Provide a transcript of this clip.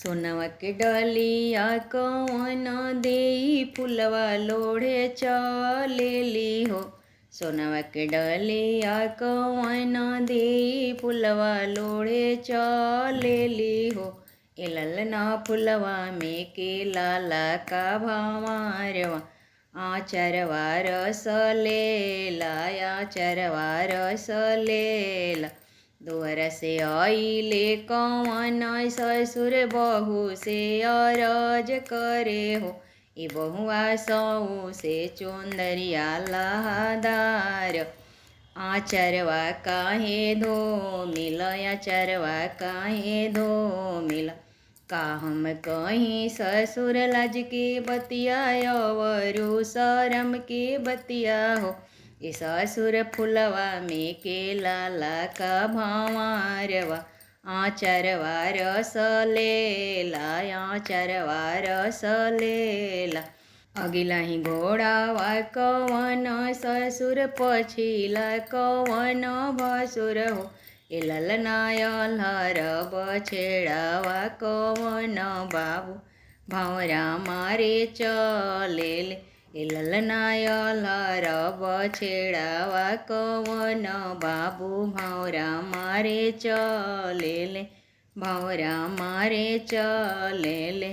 सोनवा के डलिया कौन देई फुलवा लोढ़े चलेली हो। सोनवा के डलिया कौन देई फुलवा लोढ़े चलेली हो। ए ललना फुलवा में के लाला का भावारवा आचरवा रस लेला आचरवा रस लेला। दुआर से आइले कौन ससुर बहू से अरज करे हो। ए बहुआ सऊ से चुंदरिया लहदार आचरवा काहे धो मिल आचरवा काहे धो मिल। का हम कहीं ससुर लाज के बतिया अवरु शरम के बतिया हो। ए ससुर फुलवा में के लाला का भावारवा आचरवा रस लेला आचरवा रस लेला। अगिला ही घोड़ावा कवन ससुर पछिला कवन भसुर हो। ए ललना अलहर बछेड़ावा कवन बाबू भौरा मारे चलेले। ए ललना अलहर बछेड़ावा कवन बाबू भौरा मारे चलेले भौरा मारे चलेले।